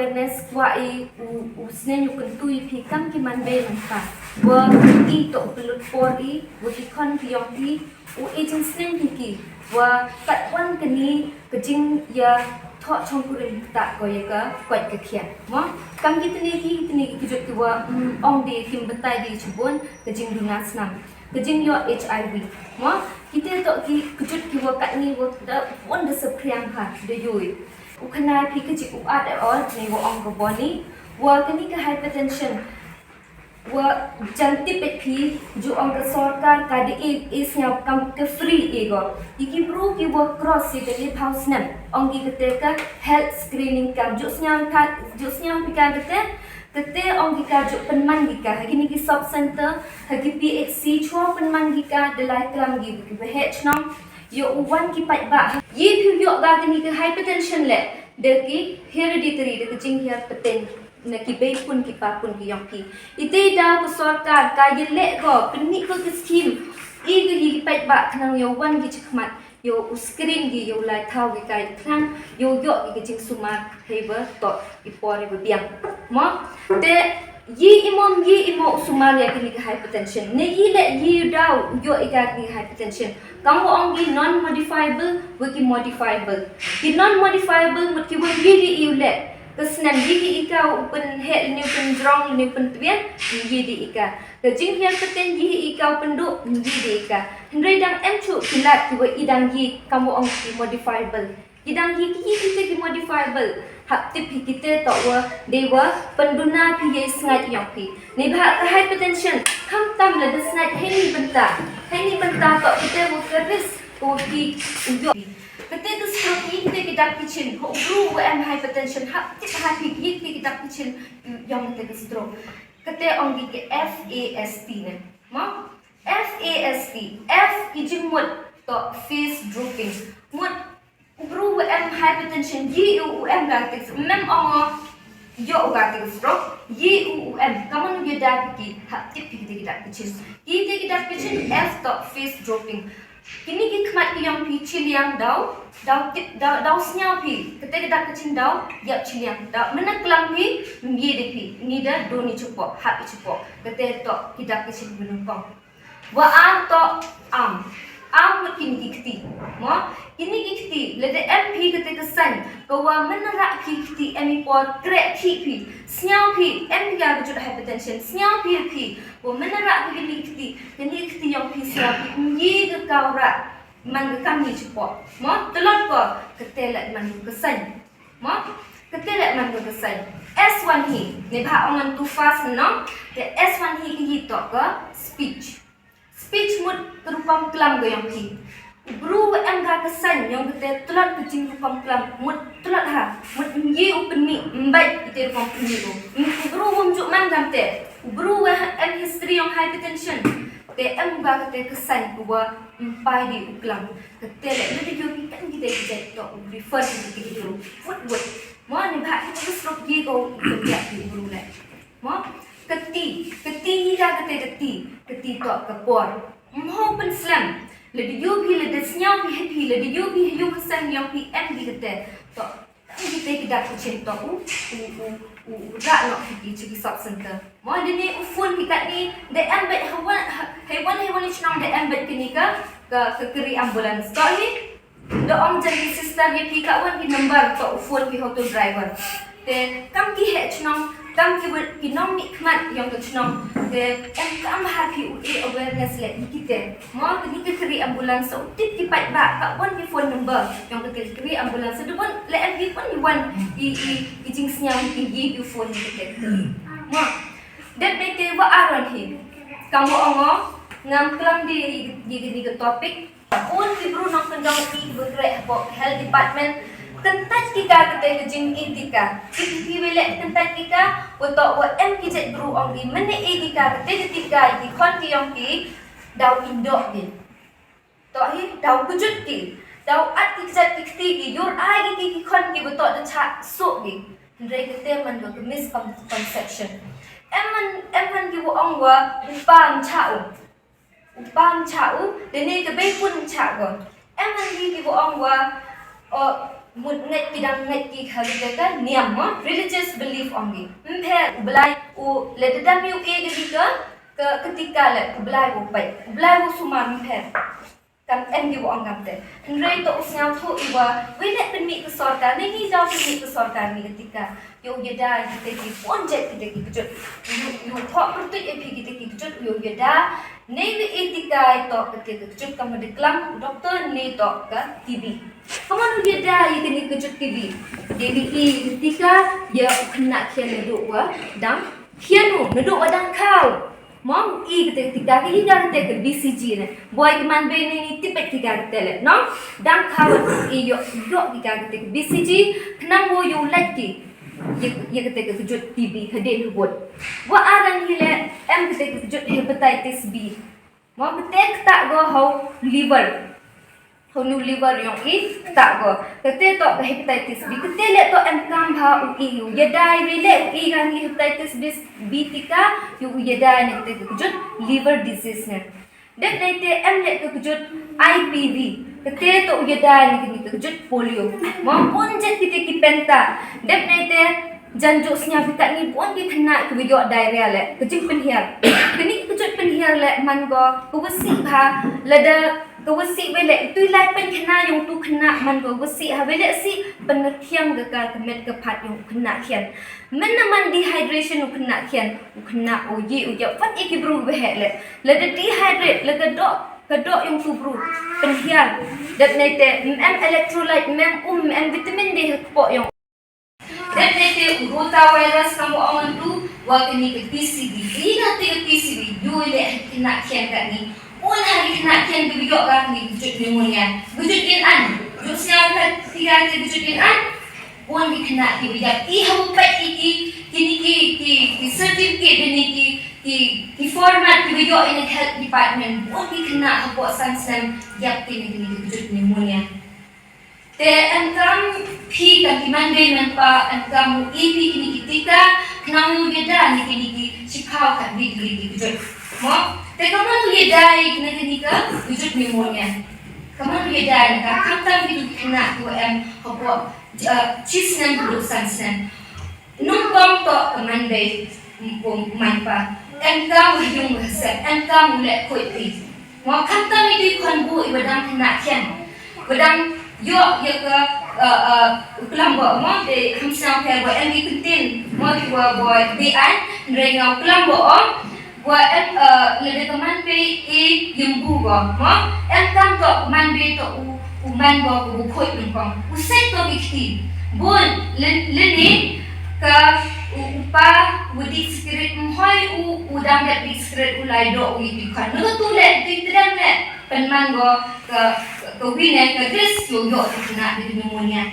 awareness wa usnen yu kentui pi kam ki man be nangka wa I to pelut pori wa ki kon ki yong pi u agent snen pi ki wa kat wan keni kejing ya thọ trong kurim ta ko ya ka kwat ka khian mo kam ki tini ki jot ki wa ong de kim batai di chubon kejing dunga snam kejing yo HIV mo kita to ki kejut ki wa kat ni wa da won de sepriang ha de yoi ukana pi ke ji uat all ni wa ong ko boni wa kani ka hypertension wa janti pet pi ju ong ka sarkar ka de is nya kam ke free ego iki bro ki wa cross si de house nam ong ki kete ka health screening kam ju nya pi ka kete ong ki ka ju penman ki ka hagi ni ki sub center hagi PHC chua penman ki ka de lai klam gi ki behet nam yo uwan ki pat ba ye phi yo ga ni ke hypertension le de ki hereditary de jing here paten na ki be pun ki pa pun ki yong ki ite da ko sarkar ka ye le go pni ko ki scheme I gi pat ba khnang yo wan ki chkhmat yo screen gi yo lai thau gi kai thang yo ki jing sumar heba to ipore bo biang mo de yi imo sumar ya ki hypertension ne yi le yi dau yo iga ki hypertension kamu ong gi non modifiable wo ki modifiable ki non modifiable mut ki wo yi di le kesnan yi ki ika open head ni open drong ni open twian yi di ika ke jing hian peten yi ika open do yi di ika hendrai dang em chu kilat ki wo idang yi kamu ong ki modifiable idang yi ki modifiable hak tip kita to wa dewa penduna pi ye snat yang pi ni bha hypertension kham tam la snat heni benta to kita wo keris ko ki uyo kete tu stroke ni kita kidak kicin ho bru wa am hypertension hak tip ha pi ki kidak kicin yang kita stroke kete ong ki FAST ne ma FAST F kijing mut to face drooping mut bro am hypertension yi am gatik mem ong yo gatik stroke yi am kamu ge diabetes hak tip kita kicin F to face drooping kini ki khmat ki yang pi chiliang dau snyau pi kita kicin dau ya chiliang dau mana klam pi ye de pi ni da do ni chupo hak chupo kita to kita kicin menumpang wa am to am kini kiti mo kini kiti le de MP kete kesan kawa menerak kiti emi por krek pi snyau pi em ga jut hypertension snyau pi wo menerak kini kiti yang pi snyau pi yi ke kaura man ke kami cepo mo telot ko kete le man kesan mo kete le man kesan S1 hi ne bha ongan tu fast no the S1 hi ki to ke speech mut terupam kelam go yang pi bru am ga kesan yang kete telot kecing rupam kelam mut telot ha mut ye open mi mbai ite rupam mi ro bru wumjuk man gamte bru am history yang hypertension te am ga kete kesan wa mpai di kelam kete le yo pi kan kita to refer ki ro what mo ni bha kita stroke ye go ya di bru le mo keti ga keti to kapor mo pen slam le yo bhi le desnya bhi le yo bhi yo kesan yang pi em di kete to kita kicin to u ra no ki chi sub center mo de ni u phone ki kat ni de embed hewan chnong de embed kini ka keri ambulans to hi do om jadi sister ye pi ka wan ki number to u phone ki hotel driver te kam ki he chnong kam ki nom ni khmat yang to chnong de em kam happy u awareness le kita mo ni keri ambulans so tip ki pat ba ka wan ki phone number yang to keri ambulans so don le em ki pun wan i jing snyang ki yi u phone ni kita mo dat bete wa aron hi kamu ongo ngam klam di ke topik pun ki bru nong kendong ki bergerak po health department kentat kita kete jing etika ki wele kentat kita untuk wa em ki jet bru ong di mene etika kete ketika ki kon ki yong ki dau indok din to hi dau kujut ki dau at ki jet ki your ai ki kon ki betok de cha sok ki ndai kete man go misconception em ki wo ong wa upam chau de ne ke be pun cha go em ki wo ong wa ngat kidang ngat ki khagaka niam religious belief ongi mphe belai le dadam yu e ketika le belai sumar mphe kan em yu ongam te nrei to usnyau tho iwa wele penmi ke sorkar ni jaw penmi ke sorkar ni ketika yo yeda kita ki ponjet kita ki kejut yu tho pertut e kita ki kejut yo yeda nei etika to ketika kejut kamu deklam doktor nei to ke TV kamu yeda ye kini kejut TV jadi ketika ya kena kian duduk wa dang kianu duduk wa dang kau Mom, ketika kita ke BCG ne, boy keman be ni tipet kita le, no? Dan kawan iyo kita ke BCG, kenang wo you like ki, ye ketika kejut TB hadir hubut. Wa aran hile em ketika kejut hepatitis B. Mom ketika tak go how liver. How nu liver yang tak go. Ketika to hepatitis B, ketika to em kam ha u yedai rele kan hepatitis B tika yu yedai ne ketika kejut liver disease ne. Dan nanti em le kejut IPV. Ketika to yedai ne ketika kejut polio. Maupun jet kita kipenta. Dan nanti janjuk senyap kita ni pun kita kena ke video diarrhea le kejut penhiar. Kini kejut penhiar le mango kewesi ha lada kewesi bele tu lai pen kena yang tu kena mango kewesi ha bele si penetiang gekal kemet kepat yang kena kian. Menaman dehydration kena kian kena oye fat iki bru behe le lada dehydrate le kedok yang tu bru penhiar dan nete electrolyte vitamin D kepok yang dan nanti rotavirus kamu orang tu waktu ni ke TCB. Ini nanti ke TCB, you le kena kian kat ni. Hari kena kian bibiyok kan ni gejut pneumonia. Gejut kian gejut siang kan 3 hari gejut kian. Di kena bibiyok. Habupat kini certificate ni ki format bibiyok in health department. Di kena habuk san yap kini gejut pneumonia. Te engkam pi kan kimande nampa engkam ipi kini ketika kenang yeda ni kini sikau kan bigli gejut. Mo te kamu yeda kini gejut pneumonia. Kamu yeda ni ka kamtam bidu kena tu habuk cisnan dulu sansan. Numpang to kemande manpa. Engkam yung hasat engkam mulai kuiti. Mo kamtam itu konbu ibadang kena kian. Badang yo ke kelambo mo de hamsang ke boy engi kentin mo di boy BI rengau kelambo boy lede teman pe yembu go mo tam to man be to man go bu khoi pong usai to bikti bon leni ka upa wudi spirit mhoi udang dat spirit ulai do wi kan no tu le tidang le penman go ke wine ke kris yo kena di pneumonia.